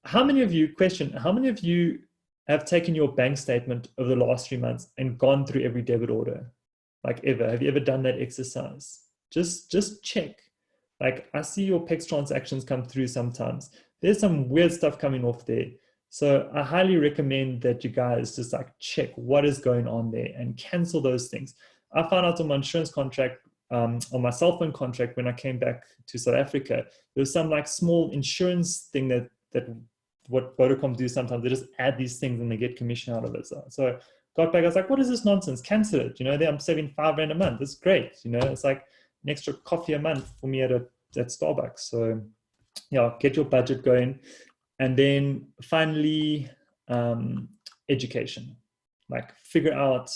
how many of you have taken your bank statement over the last 3 months and gone through every debit order? Like, ever? Have you ever done that exercise? Just check. Like, I see your PEX transactions come through sometimes. There's some weird stuff coming off there. So I highly recommend that you guys just like check what is going on there and cancel those things. I found out on my insurance contract, on my cell phone contract, when I came back to South Africa, there was some like small insurance thing that what Vodacom do sometimes. They just add these things and they get commission out of it. So got back, I was like, what is this nonsense? Cancel it. You know, I'm saving £5 a month. It's great. You know, it's like an extra coffee a month for me at Starbucks. So yeah, get your budget going. And then finally, education. Like, figure out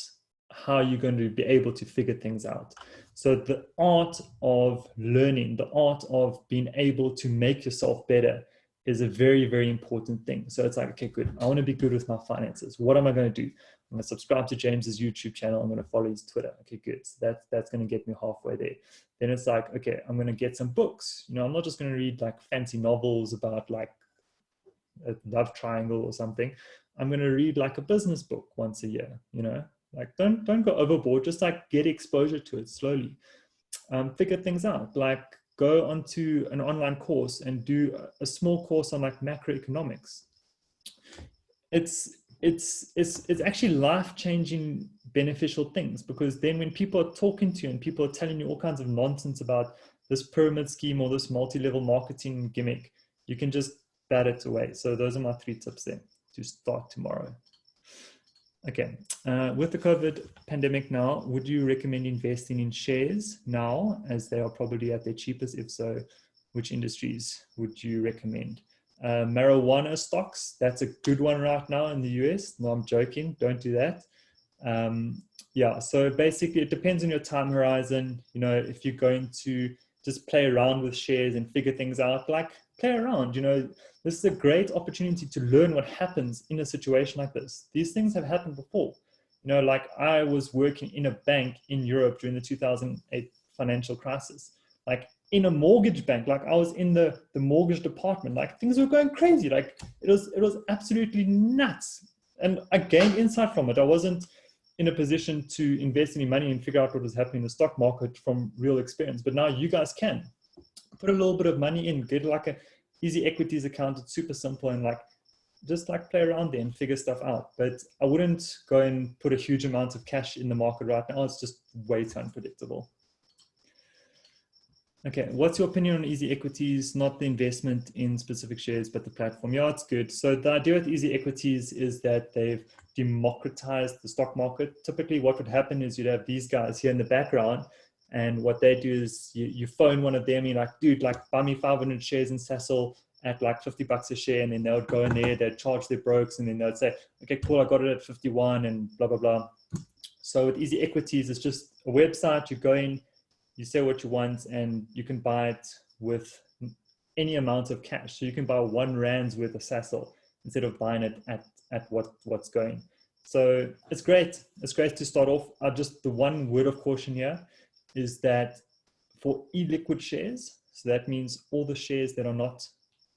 how you're going to be able to figure things out. So the art of learning, the art of being able to make yourself better is a very, very important thing. So it's like, okay, good. I want to be good with my finances. What am I going to do? I'm going to subscribe to James's YouTube channel. I'm going to follow his Twitter. Okay, good. So that's going to get me halfway there. Then it's like, okay, I'm going to get some books. You know, I'm not just going to read like fancy novels about like a love triangle or something. I'm going to read like a business book once a year. You know, like don't go overboard. Just like get exposure to it slowly. Figure things out. Like, go onto an online course and do a small course on like macroeconomics. It's actually life-changing, beneficial things, because then when people are talking to you and people are telling you all kinds of nonsense about this pyramid scheme or this multi-level marketing gimmick, you can just bat it away. So those are my 3 tips there to start tomorrow. Okay, with the COVID pandemic now, would you recommend investing in shares now, as they are probably at their cheapest? If so, which industries would you recommend? Marijuana stocks, that's a good one right now in the US. No, I'm joking, don't do that. Yeah, so basically it depends on your time horizon. You know, if you're going to just play around with shares and figure things out, like play around, you know, this is a great opportunity to learn what happens in a situation like this. These things have happened before. You know, like I was working in a bank in Europe during the 2008 financial crisis, like in a mortgage bank, like I was in the mortgage department, like things were going crazy. Like it was absolutely nuts. And I gained insight from it. I wasn't in a position to invest any money and figure out what was happening in the stock market from real experience. But now you guys can put a little bit of money in, get like a easy equities account. It's super simple, and like just like play around there and figure stuff out. But I wouldn't go and put a huge amount of cash in the market right now. It's just way too unpredictable. Okay, what's your opinion on easy equities, not the investment in specific shares, but the platform? Yeah, it's good. So the idea with easy equities is that they've democratized the stock market. Typically what would happen is you'd have these guys here in the background, and what they do is you phone one of them, you're like, dude, like buy me 500 shares in Sasol at like $50 a share, and then they would go in there, they'd charge their brokes, and then they'd say, okay, cool, I got it at 51 and blah, blah, blah. So with easy equities, it's just a website, you go in, you say what you want, and you can buy it with any amount of cash. So you can buy 1 rand's worth of Sasol instead of buying it at what's going. So it's great. It's great to start off. Just the one word of caution here is that for illiquid shares, so that means all the shares that are not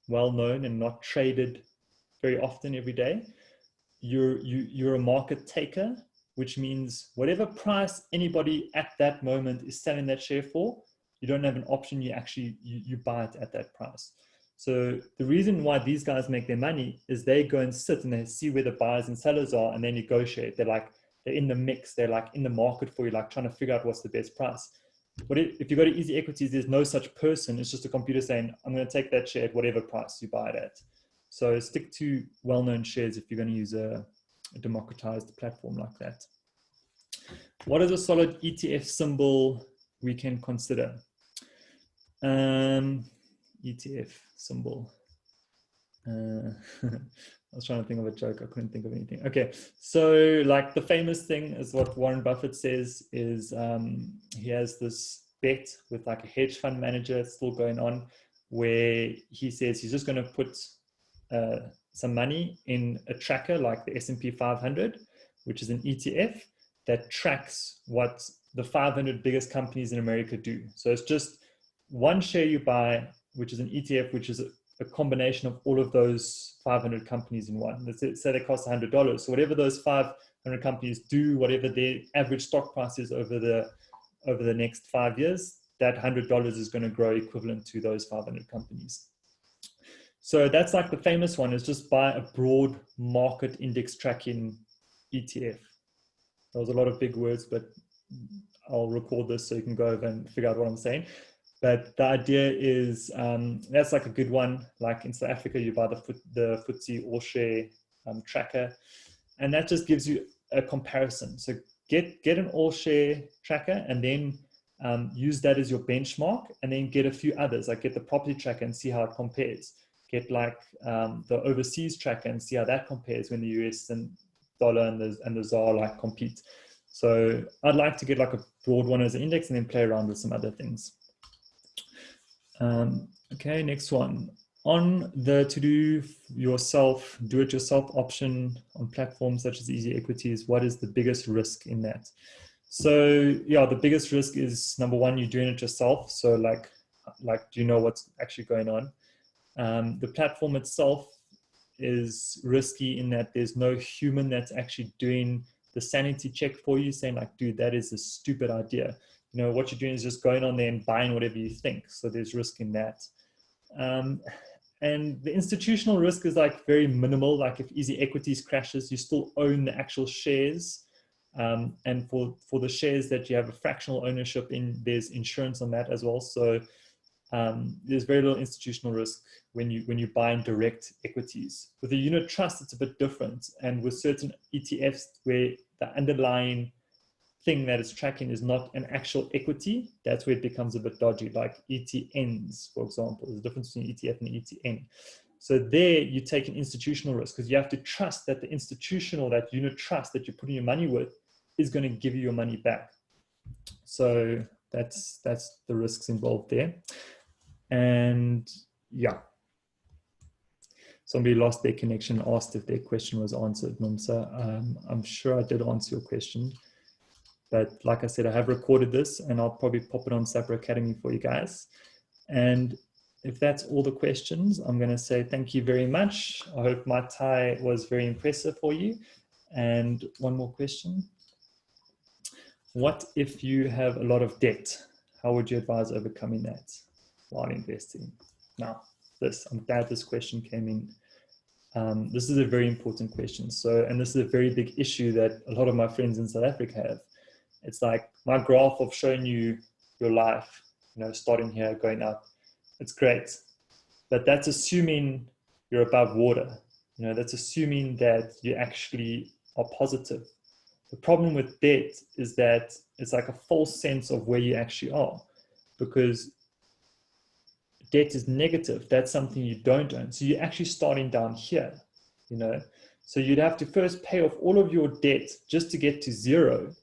well known and not traded very often every day, you're a market taker, which means whatever price anybody at that moment is selling that share for, you don't have an option. You buy it at that price. So the reason why these guys make their money is they go and sit and they see where the buyers and sellers are, and they negotiate. They're in the mix. They're like in the market for you, like trying to figure out what's the best price. But if you go to easy equities, there's no such person. It's just a computer saying, I'm going to take that share at whatever price you buy it at. So stick to well-known shares if you're going to use a democratized platform like that. What is a solid ETF symbol we can consider? ETF symbol. I was trying to think of a joke. I couldn't think of anything. Okay, so like the famous thing is what Warren Buffett says is he has this bet with like a hedge fund manager still going on, where he says he's just going to put some money in a tracker like the S&P 500, which is an ETF that tracks what the 500 biggest companies in America do. So it's just one share you buy, which is an ETF, which is a combination of all of those 500 companies in one. Let's say they cost $100. So whatever those 500 companies do, whatever their average stock price is over the next 5 years, that $100 is going to grow equivalent to those 500 companies. So that's like the famous one, is just buy a broad market index tracking ETF. That was a lot of big words, but I'll record this so you can go over and figure out what I'm saying. But the idea is that's like a good one. Like in South Africa, you buy the FTSE All Share tracker, and that just gives you a comparison. So get an All Share tracker, and then use that as your benchmark, and then get a few others, like get the property tracker and see how it compares. Get like the overseas tracker and see how that compares when the US and dollar and the ZAR like compete. So I'd like to get like a broad one as an index and then play around with some other things. Okay, next one. On the do it yourself option on platforms such as easy equities, what is the biggest risk in that? So yeah, the biggest risk is, number one, you're doing it yourself. So like do you know what's actually going on? The platform itself is risky in that there's no human that's actually doing the sanity check for you, saying like, dude, that is a stupid idea. You know, what you're doing is just going on there and buying whatever you think. So there's risk in that. And the institutional risk is like very minimal. Like if easy equities crashes, you still own the actual shares. And for the shares that you have a fractional ownership in, there's insurance on that as well. So there's very little institutional risk when you buy in direct equities. With a unit trust, it's a bit different. And with certain ETFs where the underlying thing that it's tracking is not an actual equity, that's where it becomes a bit dodgy, like ETNs, for example. There's a difference between ETF and ETN. So there you take an institutional risk because you have to trust that the institutional, that unit trust that you're putting your money with is going to give you your money back. So that's the risks involved there. And yeah. Somebody lost their connection, asked if their question was answered. Nomsa, I'm sure I did answer your question. But like I said, I have recorded this and I'll probably pop it on Sapper Academy for you guys. And if that's all the questions, I'm going to say thank you very much. I hope my Thai was very impressive for you. And one more question. What if you have a lot of debt? How would you advise overcoming that while investing? Now, I'm glad this question came in. This is a very important question. And this is a very big issue that a lot of my friends in South Africa have. It's like my graph of showing you your life, starting here, going up. It's great, but that's assuming you're above water. That's assuming that you actually are positive. The problem with debt is that it's like a false sense of where you actually are, because debt is negative. That's something you don't own. So you're actually starting down here, So you'd have to first pay off all of your debt just to get to zero.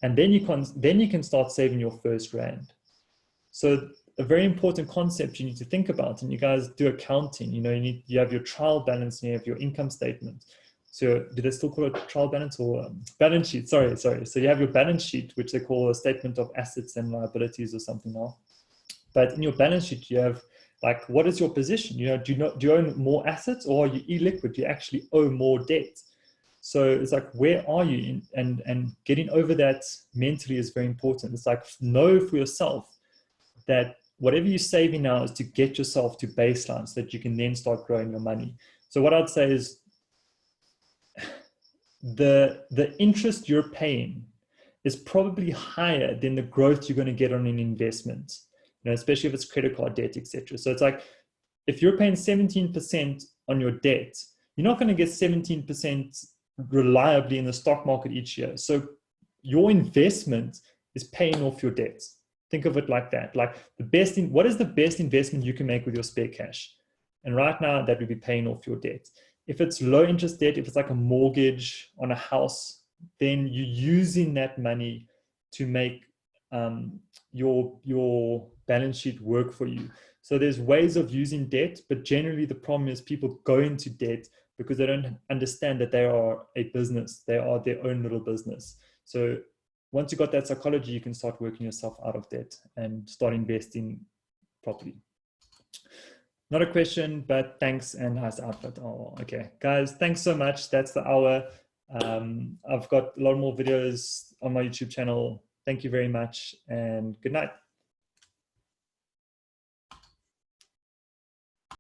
And then you can start saving your first rand. So a very important concept you need to think about, and you guys do accounting, you have your trial balance and you have your income statement. So do they still call it trial balance or balance sheet? Sorry. So you have your balance sheet, which they call a statement of assets and liabilities or something now. But in your balance sheet, you have like, what is your position? Do you own more assets, or are you illiquid? You actually owe more debt. So it's like, where are you? And getting over that mentally is very important. It's like, know for yourself that whatever you're saving now is to get yourself to baseline so that you can then start growing your money. So what I'd say is the interest you're paying is probably higher than the growth you're going to get on an investment, especially if it's credit card debt, etc. So it's like, if you're paying 17% on your debt, you're not going to get 17% reliably in the stock market each year. So your investment is paying off your debt. Think of it like that. Like what is the best investment you can make with your spare cash? And right now that would be paying off your debt. If it's low interest debt, if it's like a mortgage on a house, then you're using that money to make your balance sheet work for you. So there's ways of using debt, but generally the problem is people go into debt because they don't understand that they are a business. They are their own little business. So once you got that psychology, you can start working yourself out of debt and start investing properly. Not a question, but thanks and nice outfit. Oh, okay. Guys, thanks so much. That's the hour. I've got a lot more videos on my YouTube channel. Thank you very much and good night.